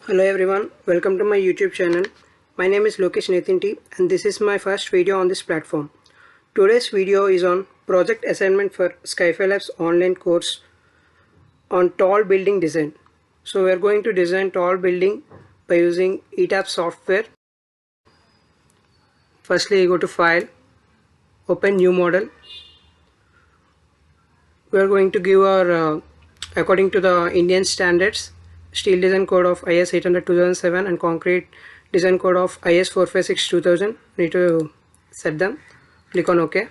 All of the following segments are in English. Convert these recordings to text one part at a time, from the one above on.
Hello everyone, welcome to my YouTube channel. My name is Lokesh Netinti and this is my first video on this platform. Today's video is on project assignment for Skyfi Labs online course on tall building design. So we are going to design tall building by using ETAP software. Firstly, go to File, open New Model. We are going to give our according to the Indian standards, steel design code of IS 800-2007 and concrete design code of IS 456-2000. Need to set them. Click on OK.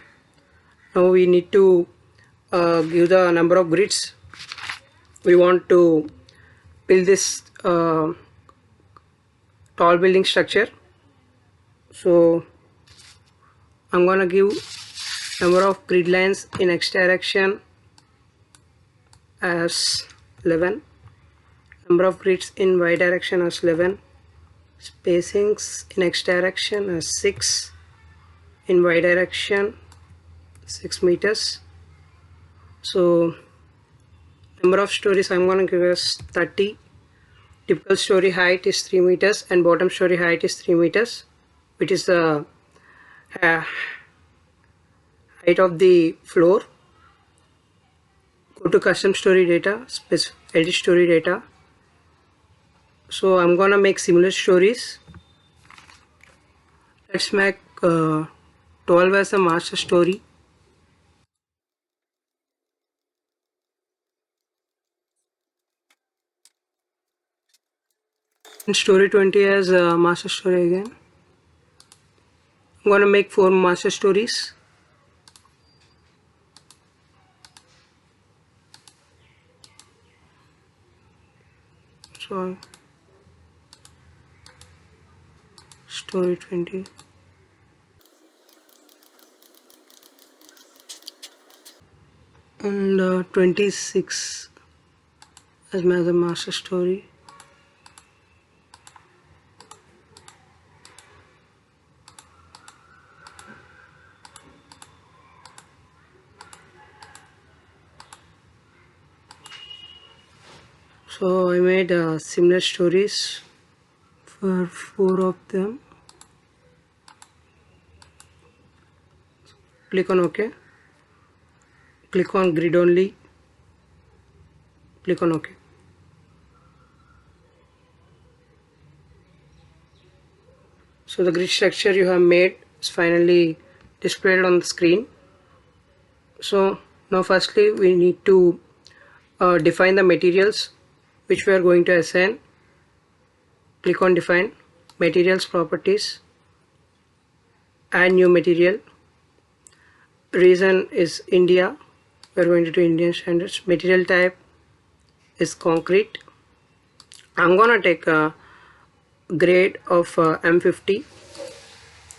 Now we need to give the number of grids we want to build this tall building structure. So I'm gonna give number of grid lines in X direction as 11, number of grids in Y direction as 11, spacings in X direction as 6, in Y direction 6 meters. So number of stories I'm going to give as 30. Typical story height is 3 meters and bottom story height is 3 meters, which is the height of the floor. Go to custom story data, edit story data. So I'm gonna make similar stories. Let's make 12 as a master story. And story 20 as a master story again. I'm gonna make 4 master stories. So story 20. And 26 as my other master story. So I made similar stories for 4 of them. Click on OK. Click on grid only. Click on OK. So the grid structure you have made is finally displayed on the screen. So now firstly we need to define the materials which we are going to assign. Click on define materials properties, add new material. Region is India, we are going to do Indian standards. Material type is concrete. I'm gonna take a grade of M50.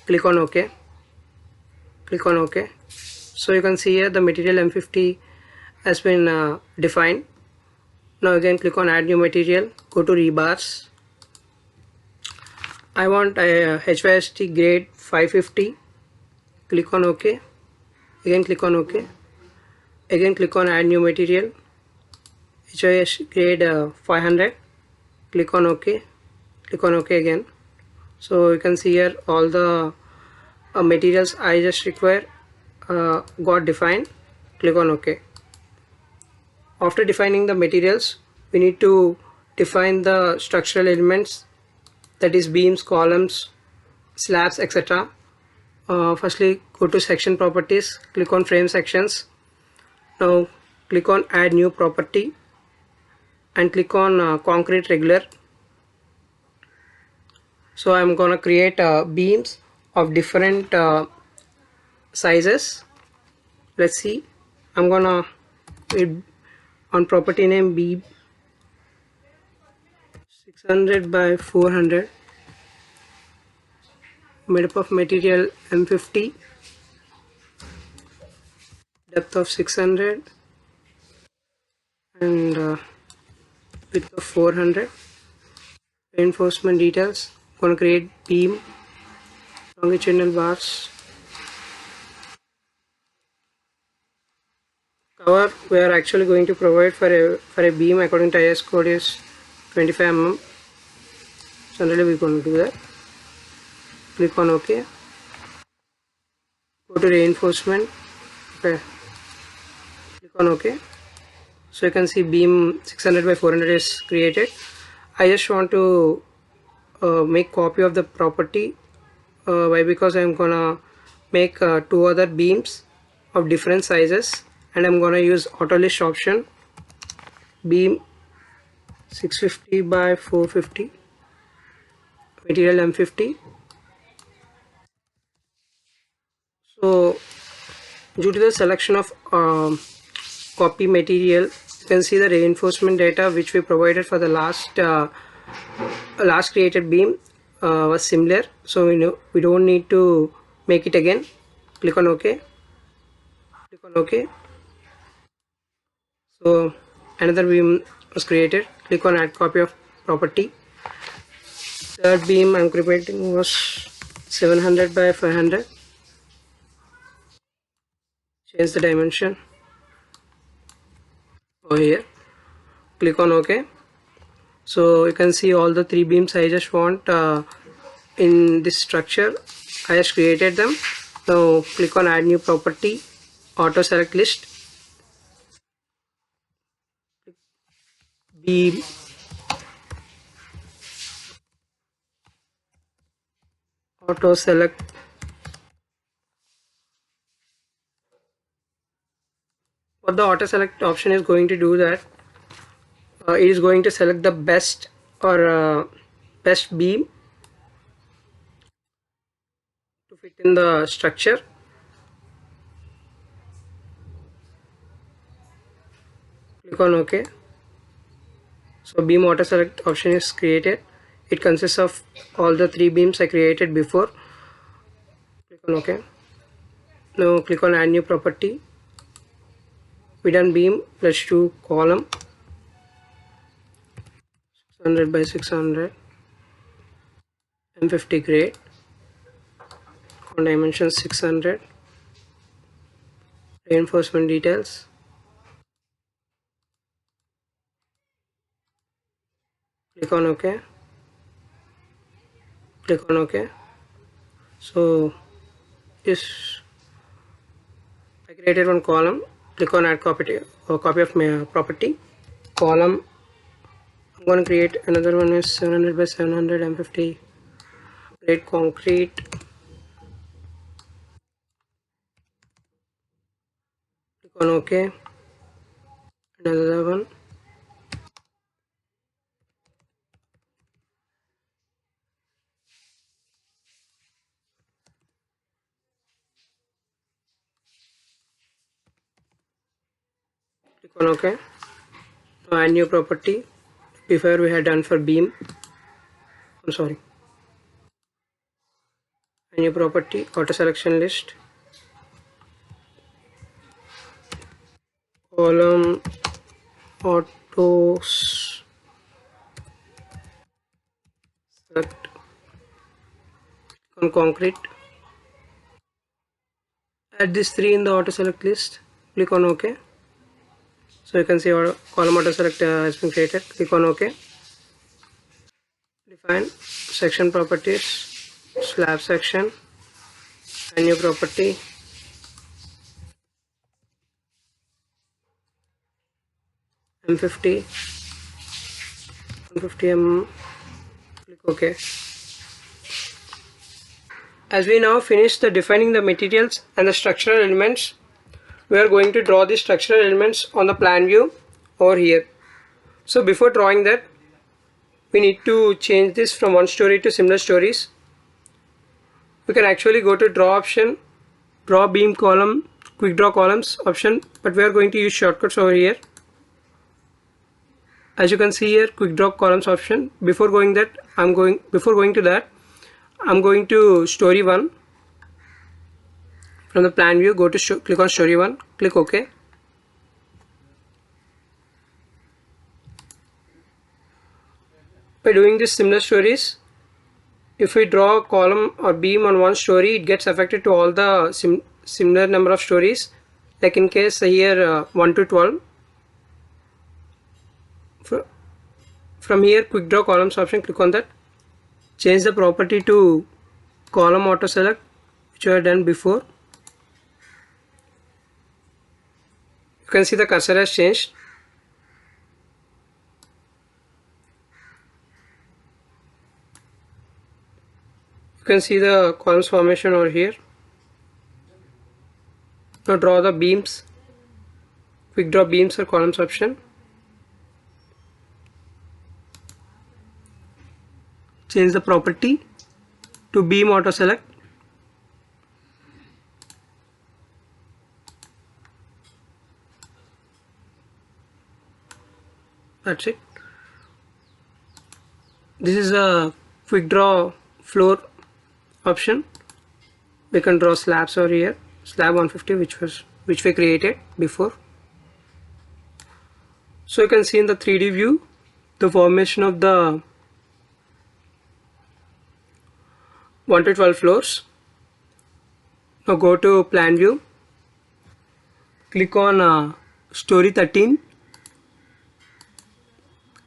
Click on OK. Click on OK. So you can see here the material M50 has been defined. Now again click on add new material, go to rebars. I want a HYST grade 550. Click on OK. Again click on OK. Again click on add new material, HYST grade 500. Click on OK. Click on OK again. So you can see here all the materials I just require got defined. Click on OK. After defining the materials, we need to define the structural elements, that is beams, columns, slabs, etc. Firstly go to section properties, click on frame sections. Now click on add new property and click on concrete regular. So I'm gonna create beams of different sizes. Let's see. I'm gonna on property name beam 600 by 400, made up of material M50, depth of 600 and width of 400. Reinforcement details, I'm going to create beam, longitudinal bars. Cover we are actually going to provide for a beam according to IS code is 25 mm. 600, we're going to do that. Click on OK. Go to reinforcement. Okay. Click on OK. So you can see beam 600 by 400 is created. I just want to make copy of the property. Why? Because I'm gonna make two other beams of different sizes, and I'm gonna use auto list option. Beam 650 by 450, material M50. So due to the selection of copy material, you can see the reinforcement data which we provided for the last created beam was similar, so we don't need to make it again. Click on OK. Click on OK. So another beam was created. Click on add copy of property. Third beam I'm creating was 700 by 500. Change the dimension over here. Click on OK. So you can see all the three beams I just want in this structure. I just created them. Now click on add new property, auto select list, beam, auto select. What the auto select option is going to do that it is going to select the best or best beam to fit in the structure. Click on OK. So beam auto select option is created. It consists of all the three beams I created before. Click on OK. Now click on add new property, width and beam plus 2 column, 600 by 600, M50 grade, on dimension 600, reinforcement details. Click on OK. Click on OK. So this I created one column. Click on add copy of my property column. I'm going to create another one is 700 by 700 M50 grade concrete. Click on OK. Another one. Click on OK. Now add new property. Before we had done for beam. I'm sorry. Add new property, auto selection list, column auto select on concrete. Add these three in the auto select list. Click on OK. So you can see our column auto select has been created. Click on OK. Define section properties, slab section, and new property, M50, 150 mm. Click OK. As we now finish the defining the materials and the structural elements, we are going to draw the structural elements on the plan view over here. So before drawing that, we need to change this from one story to similar stories. We can actually go to draw option, draw beam column, quick draw columns option, but we are going to use shortcuts over here. As you can see here, quick draw columns option. Before going to that, I'm going to story 1. From the plan view, go to click on story 1, click OK. By doing this similar stories, if we draw a column or beam on one story, it gets affected to all the similar number of stories. Like in case here 1 to 12. From here, quick draw columns option, click on that. change the property to column auto select, which I have done before. You can see the cursor has changed. You can see the columns formation over here. Now draw the beams, quick draw beams or columns option. Change the property to beam auto select. That's it. This is a quick draw floor option. We can draw slabs over here, slab 150 which we created before. So you can see in the 3D view the formation of the 1 to 12 floors. Now go to plan view, click on story 13,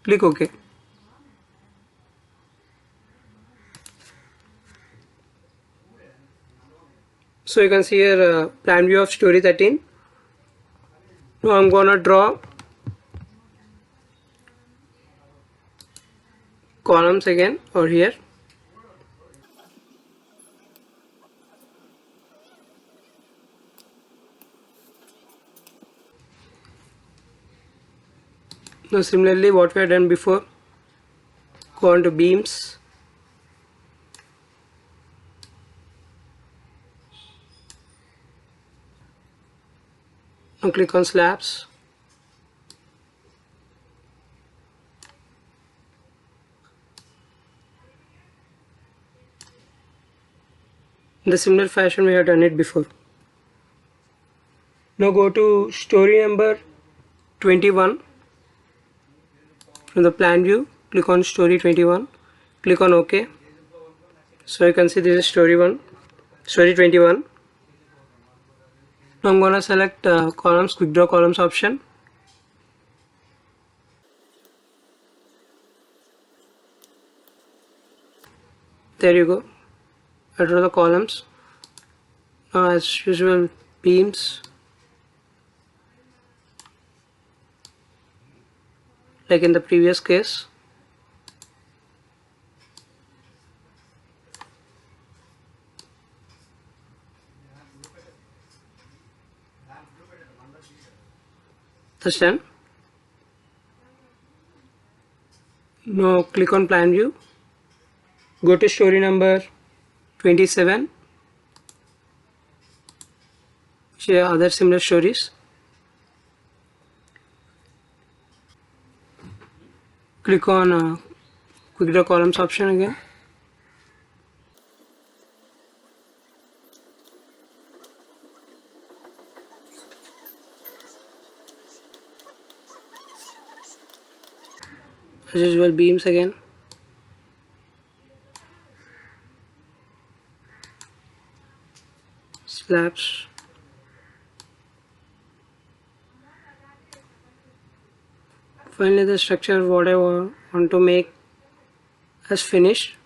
click OK. So you can see here plan view of story 13. Now I'm gonna draw columns again over here. Now similarly what we have done before, go on to beams, now click on slabs, in the similar fashion we have done it before. Now go to story number 21. From the plan view, click on story 21, click on OK. So you can see this is story 21. Now I'm gonna select columns, quick draw columns option. There you go. I draw the columns. Now as usual, beams, like in the previous case. That's done. Now click on plan view, go to story number 27, share other similar stories. Click on quick draw columns option again. As usual, beams again. Slabs. Finally the structure what I want to make as finished.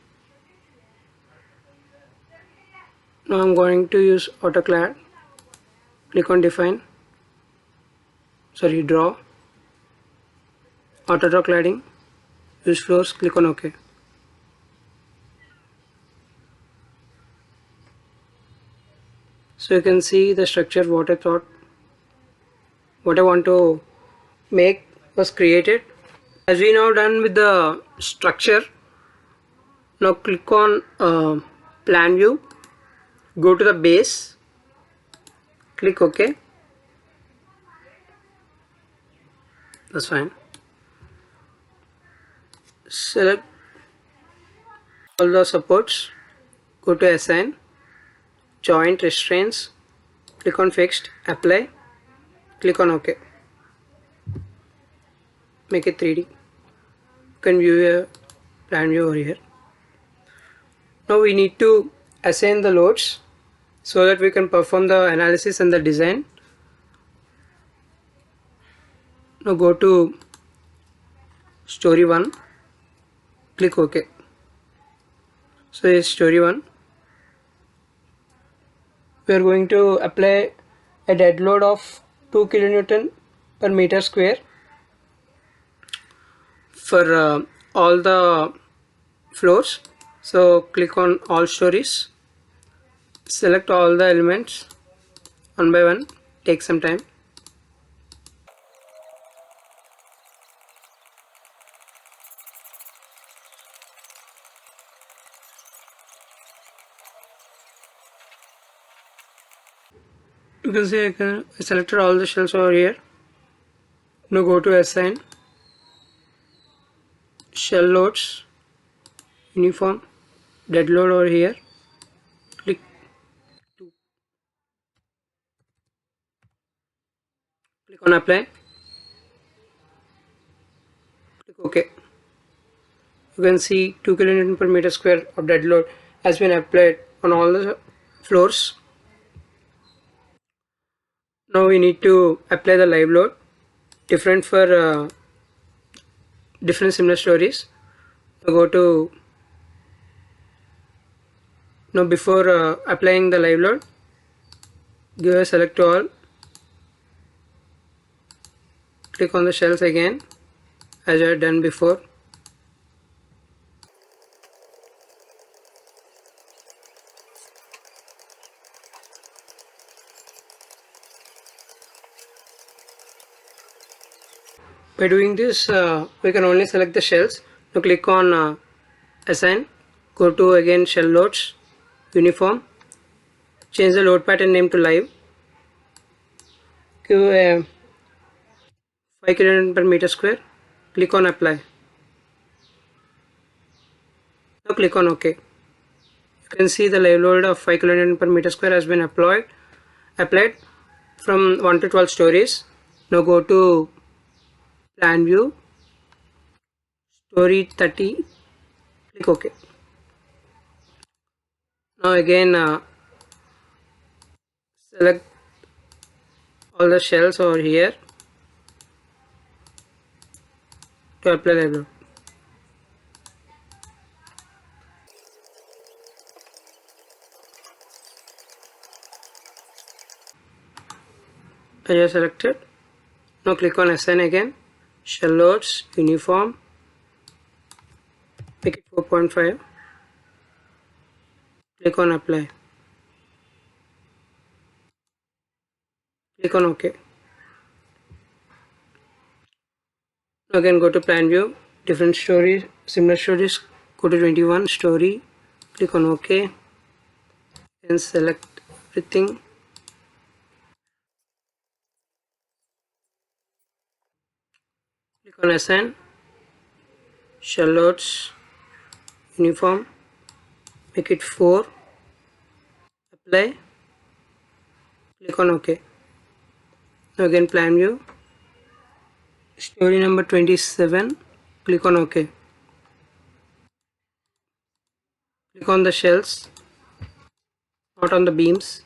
Now I'm going to use AutoCAD. Click on define. Draw. Auto draw cladding. Use floors. Click on OK. So you can see the structure what I want to make was created. As we now done with the structure, now click on plan view, go to the base, click OK. That's fine. Select all the supports, go to assign, joint restraints, click on fixed, apply, click on OK. Make it 3D. You can view a plan view over here. Now we need to assign the loads so that we can perform the analysis and the design. Now go to story 1, click OK. So is story 1. We are going to apply a dead load of 2 kilonewton per meter square for all the floors. So click on all stories, select all the elements one by one, take some time. You can see I selected all the shells over here. Now go to assign, shell loads, uniform, dead load over here. Click on apply. Click OK. You can see 2 kilonewton per meter square of dead load has been applied on all the floors. Now we need to apply the live load, different for different similar stories. Now go to, now before applying the live load, give a select to all, click on the shells again as I had done before. By doing this, we can only select the shells. Now click on assign, go to again shell loads, uniform, change the load pattern name to live, give a 5 kilonewton per meter square, click on apply. Now click on OK. You can see the live load of 5 kilonewton per meter square has been applied from 1 to 12 stories. Now go to plan view, story 30, click OK. Now again select all the shells over here to apply live load. I just selected. Now click on assign again, shell loads, uniform, make it 4.5, click on apply, click on OK. Now again go to plan view, different stories, similar stories, go to 21 story, click on OK and select everything. Click on assign, shell loads, uniform, make it 4, apply, click on OK. Now again plan view, story number 27, click on OK. Click on the shells, not on the beams,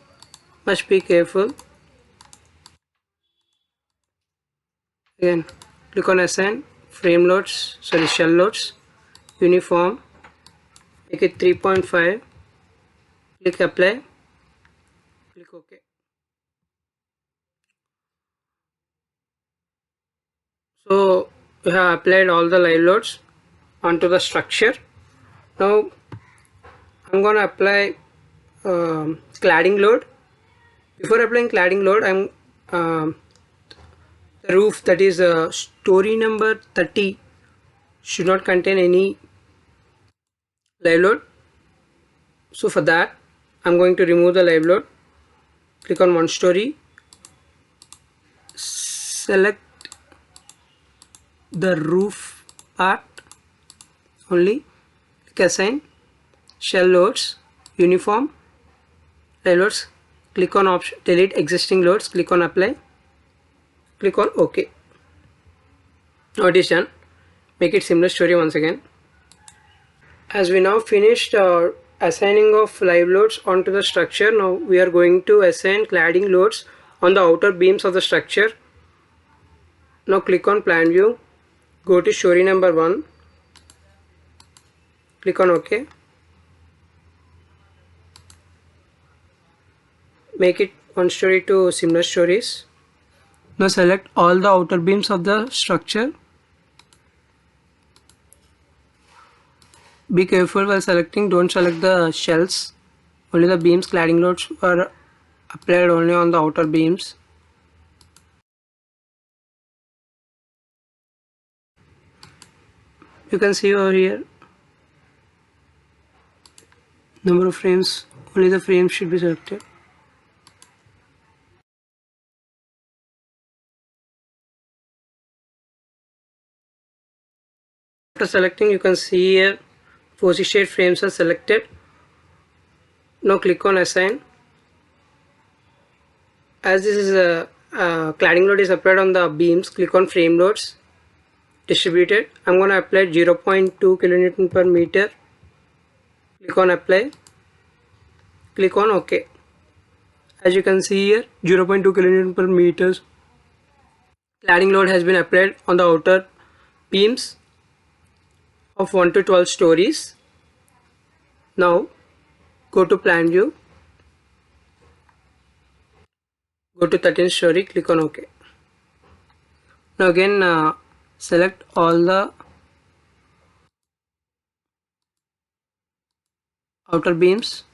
must be careful. Again click on assign, frame loads, shell loads, uniform, make it 3.5, click apply, click OK. So we have applied all the live loads onto the structure. Now I'm going to apply cladding load. Before applying cladding load, the roof, that is story number 30, should not contain any live load. So for that I'm going to remove the live load. Click on one story, select the roof part only, click assign, shell loads, uniform, live loads, click on option delete existing loads, click on apply, click on OK. Now it is done. Make it similar story once again. As we now finished assigning of live loads onto the structure, now we are going to assign cladding loads on the outer beams of the structure. Now click on plan view, go to story number 1, click on OK. make it one story to similar stories. Now select all the outer beams of the structure. Be careful while selecting, don't select the shells. Only the beams. Cladding loads are applied only on the outer beams. You can see over here number of frames, only the frames should be selected. After selecting, you can see here position frames are selected. Now click on assign. As this is a cladding load is applied on the beams, click on frame loads distributed. I'm going to apply 0.2 kilonewton per meter. Click on apply. Click on OK. As you can see here, 0.2 kilonewton per meters cladding load has been applied on the outer beams of 1 to 12 stories. Now go to plan view, go to 13th story, click on OK. Now again select all the outer beams.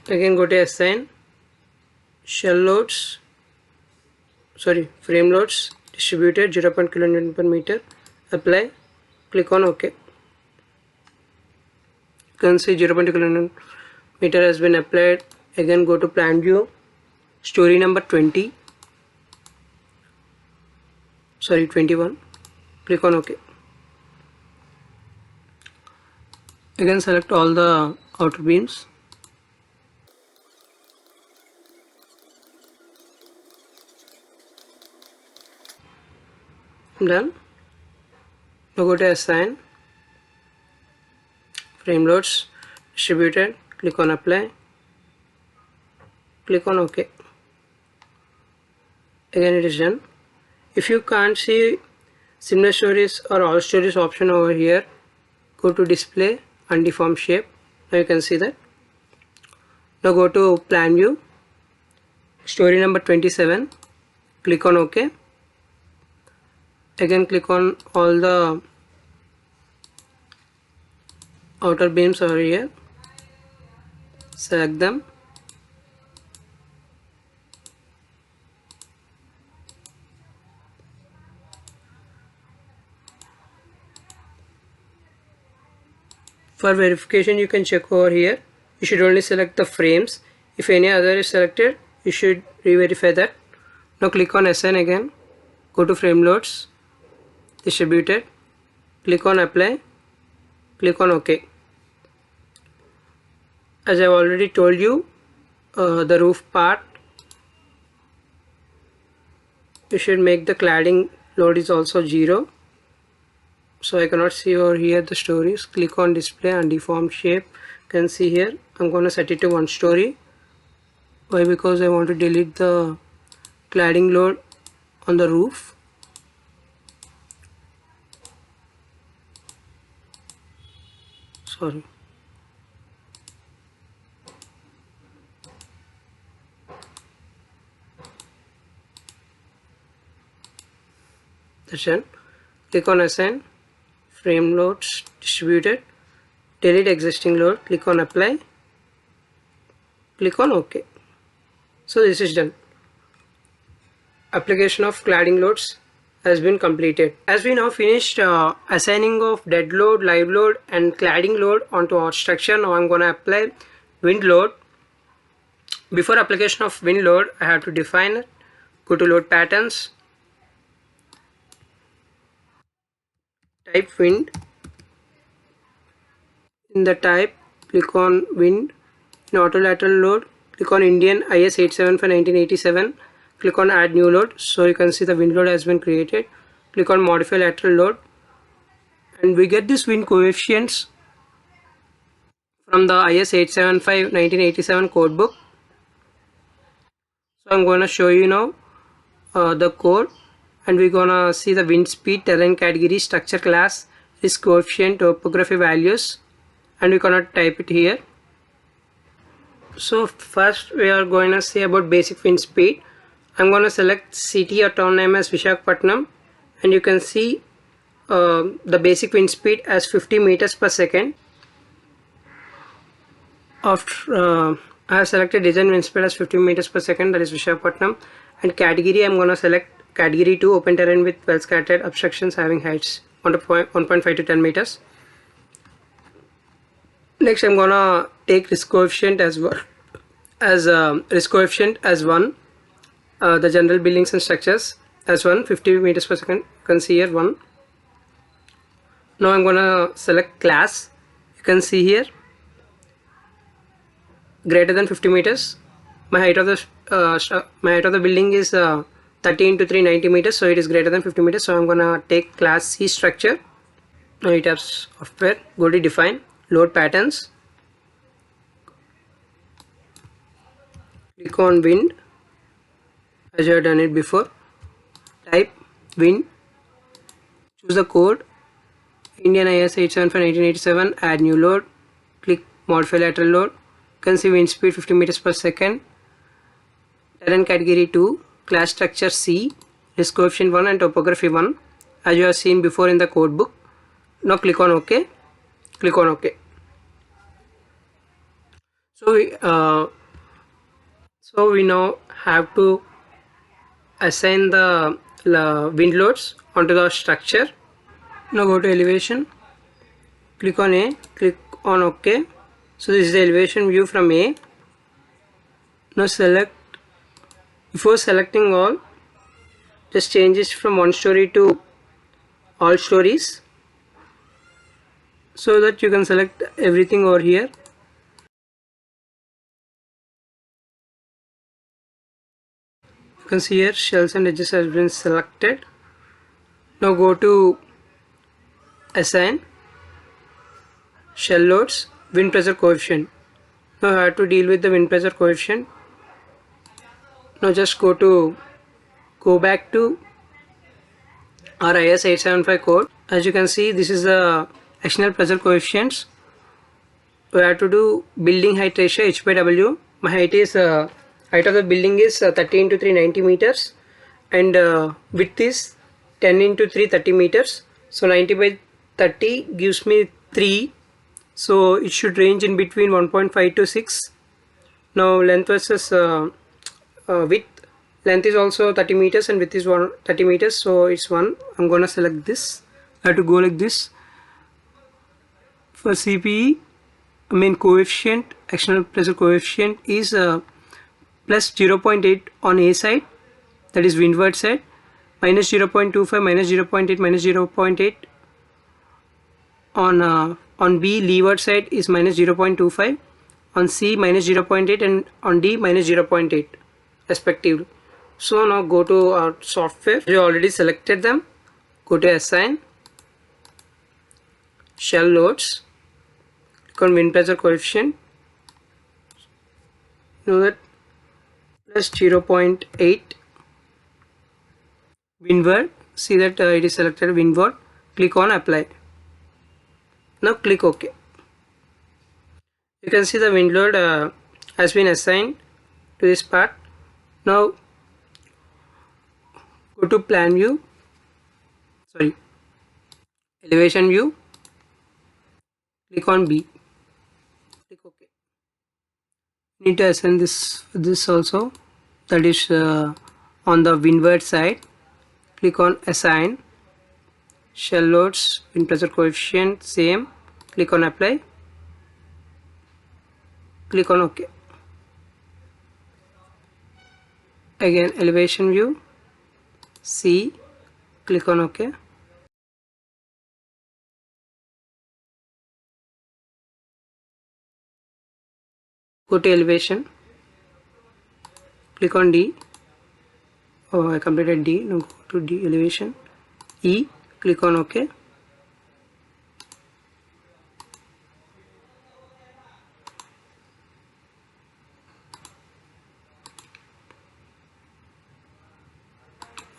Again go to assign, shell loads, frame loads distributed 0.0 kilonewton per meter, apply, click on OK. You can see 0.2 kilonewton meter has been applied. Again go to plan view, story number 21, click on OK. Again select all the outer beams. Done. Now go to assign, frame loads distributed, click on apply, click on OK. Again it is done. If you can't see similar stories or all stories option over here, go to display and deform shape. Now you can see that. Now go to plan view, story number 27, click on OK. Again click on all the outer beams over here, select them, for verification you can check over here. You should only select the frames. If any other is selected, you should re-verify that. Now click on assign again, go to frame loads distributed, click on apply, click on OK. As I have already told you, the roof part, you should make the cladding load is also 0. So I cannot see over here the stories. Click on display and deform shape. You can see here I'm going to set it to 1 story. Why? Because I want to delete the cladding load on the roof. That's done. Click on assign, frame loads distributed, delete existing load, click on apply, click on OK. So this is done. Application of cladding loads has been completed. As we now finished assigning of dead load, live load and cladding load onto our structure, now I'm going to apply wind load. Before application of wind load, I have to define it. Go to load patterns, type wind. In the type, click on wind. In auto lateral load, click on Indian IS 875 1987. Click on add new load. So you can see the wind load has been created. Click on modify lateral load, and we get this wind coefficients from the IS 875 1987 code book. So I'm going to show you now the code. and we're gonna see the wind speed, terrain category, structure class, risk coefficient, topography values, and we're gonna type it here. So first we are going to see about basic wind speed. I'm going to select city or town name as Visakhapatnam, and you can see the basic wind speed as 50 meters per second. After I have selected design wind speed as 50 meters per second, that is Visakhapatnam, and category I'm going to select category 2, open terrain with well scattered obstructions having heights 1.5 to 10 meters. Next I'm going to take risk coefficient as well as risk coefficient as 1, the general buildings and structures as 1, 50 meters per second. You can see here 1. Now I'm gonna select class. You can see here greater than 50 meters. My height of the building is 30 into 3 90 meters, so it is greater than 50 meters. So I'm gonna take class C structure. Now it has software. Go to define, load patterns. Click on wind as you have done it before. Type wind. Choose the code Indian IS 875 1987. Add new load. Click modify lateral load. You can see wind speed 50 meters per second. Terrain category 2. Class structure C. Risk coefficient 1 and topography 1, as you have seen before in the code book. Now click on OK. Click on OK. So we now have to assign the wind loads onto the structure. Now go to elevation, click on A, click on OK. So this is the elevation view from A. Now select, before selecting all, just change it from one story to all stories, so that you can select everything over here. You can see here shells and edges has been selected. Now go to assign shell loads, wind pressure coefficient. Now I have to deal with the wind pressure coefficient. Now just go back to our IS 875 code. As you can see, this is the external pressure coefficients. We have to do building height ratio H by W. My height of the building is 30 into 3 90 meters, and width is 10 into 3 30 meters. So 90 by 30 gives me 3. So it should range in between 1.5 to 6. Now length versus width. Length is also 30 meters and width is 30 meters, so it's 1. I'm gonna select this. I have to go like this. For CPE, main coefficient, external pressure coefficient is plus 0.8 on A side, that is windward side, minus 0.25, minus 0.8, minus 0.8 on B leeward side is minus 0.25, on C minus 0.8, and on D minus 0.8 respectively. So now go to our software. You already selected them. Go to assign shell loads. Click on wind pressure coefficient. Know that plus 0.8 windward. See that it is selected windward. Click on apply. Now click OK. You can see the wind load has been assigned to this part. Now go to plan view, elevation view, click on B, click OK. Need to assign this also, that is on the windward side. Click on assign shell loads, wind pressure coefficient, same. Click on apply, click on OK. Again elevation view, C, click on OK. Go to elevation, click on D. Oh, I completed D. Now go to D elevation, E, click on OK.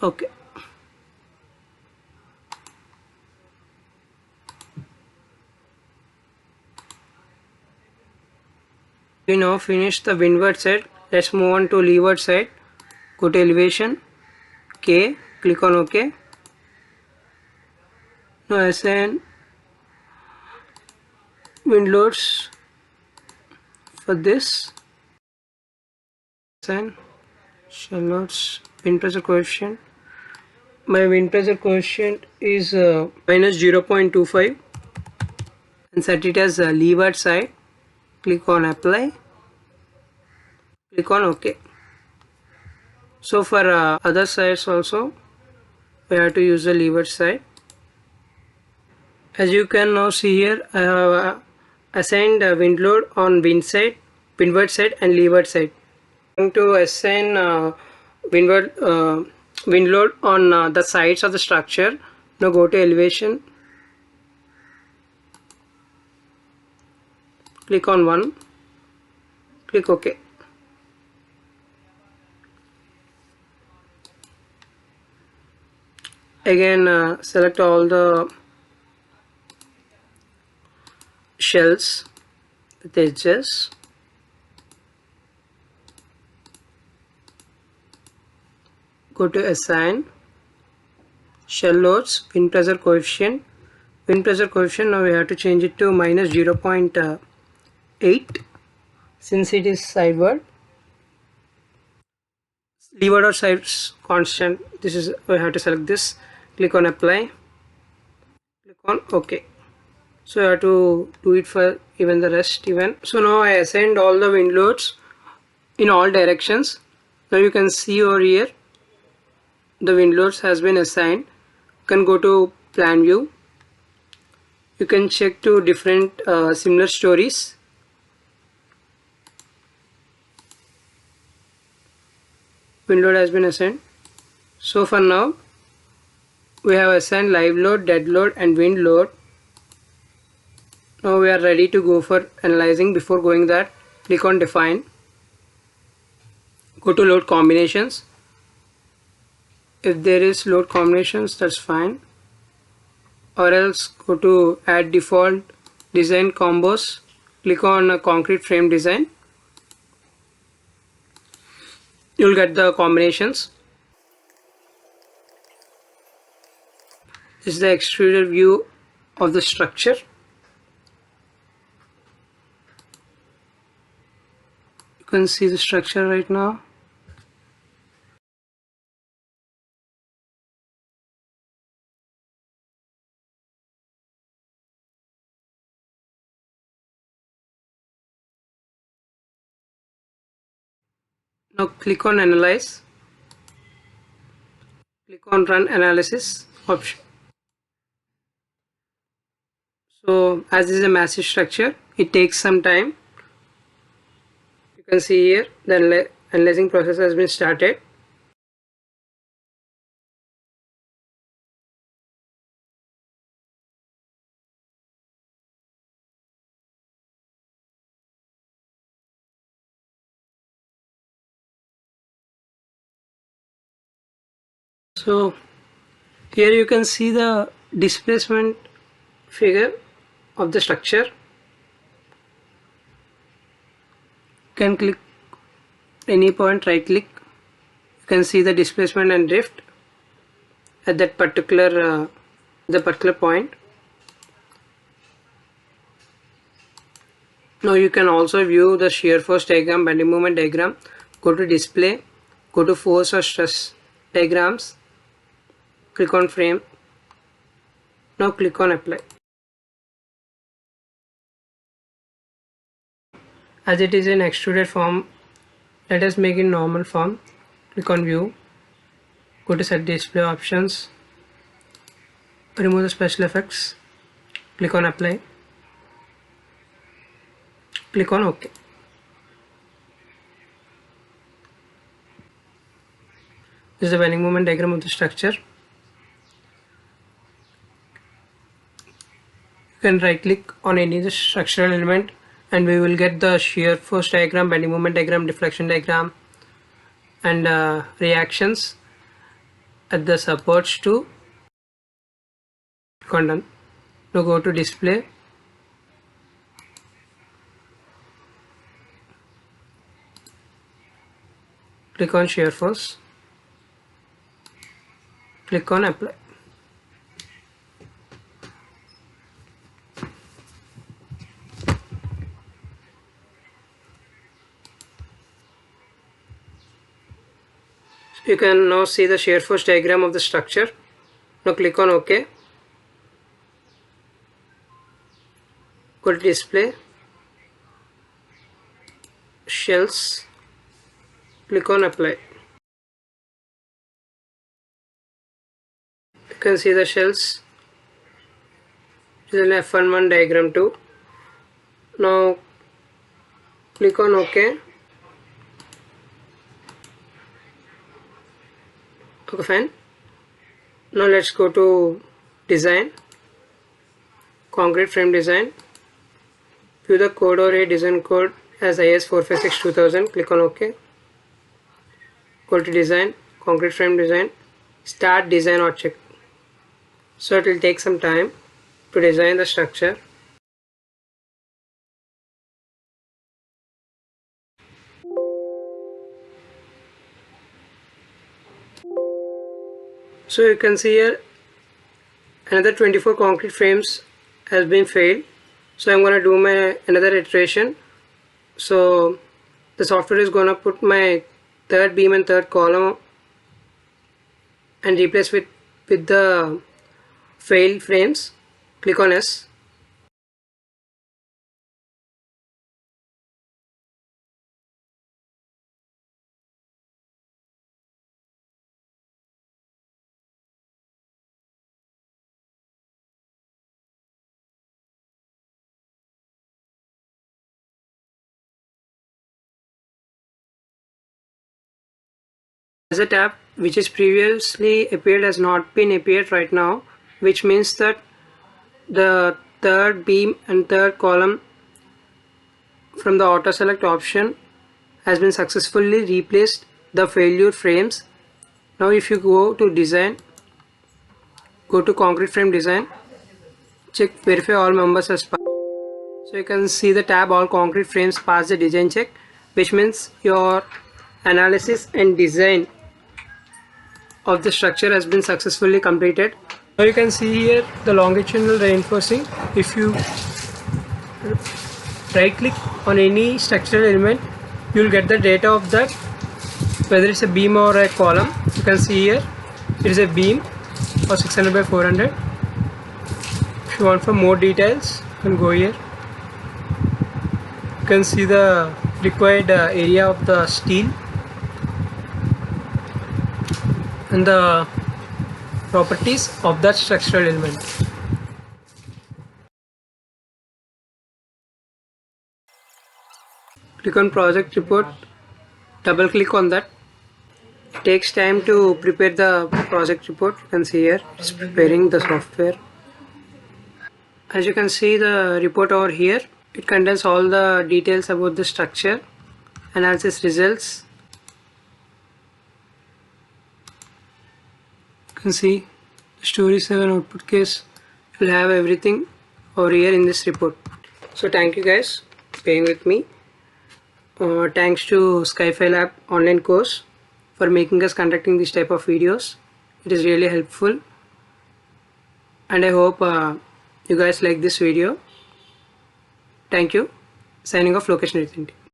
Okay. We now finish the windward side. Let's move on to leeward side. Go to elevation, K, click on OK. Now assign wind loads for this. Assign shell loads, wind pressure coefficient. My wind pressure coefficient is minus 0.25 and set it as leeward side. Click on apply. Click on OK. So for other sides also we have to use the leeward side. As you can now see here, I have assigned a wind load on windward side and leeward side. I'm going to assign wind load on the sides of the structure. Now go to elevation, click on 1, click OK. Again select all the shells with edges. Go to assign shell loads, wind pressure coefficient. Wind pressure coefficient, now we have to change it to minus 0.8 since it is sideward. Leeward or sides constant. This is, we have to select this. Click on apply. Click on OK. So I have to do it for even the rest even. So now I assigned all the wind loads in all directions. Now you can see over here the wind loads has been assigned. You can go to plan view. You can check to different similar stories. Wind load has been assigned. So for now we have assigned live load, dead load and wind load. Now we are ready to go for analyzing. Before going that, click on define. Go to load combinations. If there is load combinations, that's fine. Or else go to add default design combos. Click on concrete frame design. You'll get the combinations. This is the exterior view of the structure. You can see the structure right now. Now click on analyze. Click on run analysis option. So as this is a massive structure, it takes some time. You can see here the analyzing process has been started. So here you can see the displacement figure of the structure. You can click any point, right click. You can see the displacement and drift at that particular point. Now you can also view the shear force diagram, bending moment diagram. Go to display, go to force or stress diagrams, click on frame. Now click on apply. As it is in extruded form, let us make it normal form. Click on view, go to set display options, remove the special effects, click on apply, click on OK. This is the bending moment diagram of the structure. You can right click on any of the structural element and we will get the shear force diagram, bending moment diagram, deflection diagram and reactions at the supports too. Click on done. Now go to display. click on shear force, click on apply. You can now see the shear force diagram of the structure. Now click on OK. Go to display, shells, click on apply. You can see the shells. This is an F11 diagram too. Now click on OK. Okay, fine. Now let's go to design, concrete frame design. View the code or a design code as IS456-2000. Click on OK. Go to design, concrete frame design, start design or check. So it will take some time to design the structure. So you can see here another 24 concrete frames has been failed. So I'm gonna do my another iteration. So the software is gonna put my third beam and third column and replace with the failed frames. Click on S. As a tab which is previously appeared has not been appeared right now, which means that the third beam and third column from the auto select option has been successfully replaced the failure frames. Now if you go to design, go to concrete frame design, check verify all members as passed. So you can see the tab all concrete frames pass the design check, which means your analysis and design of the structure has been successfully completed. Now you can see here the longitudinal reinforcing. If you right click on any structural element, you will get the data of that, whether it's a beam or a column. You can see here it is a beam or 600 by 400. If you want for more details, you can go here. You can see the required area of the steel and the properties of that structural element. Click on project report, double click on that. It takes time to prepare the project report. You can see here it's preparing the software. As you can see the report over here, it contains all the details about the structure, analysis results. You can see the story 7 output case. You will have everything over here in this report. So thank you guys for being with me. Thanks to Skyfi Lab online course for making us conducting this type of videos. It is really helpful, and I hope you guys like this video. Thank you. Signing off, Lokesh Netinti.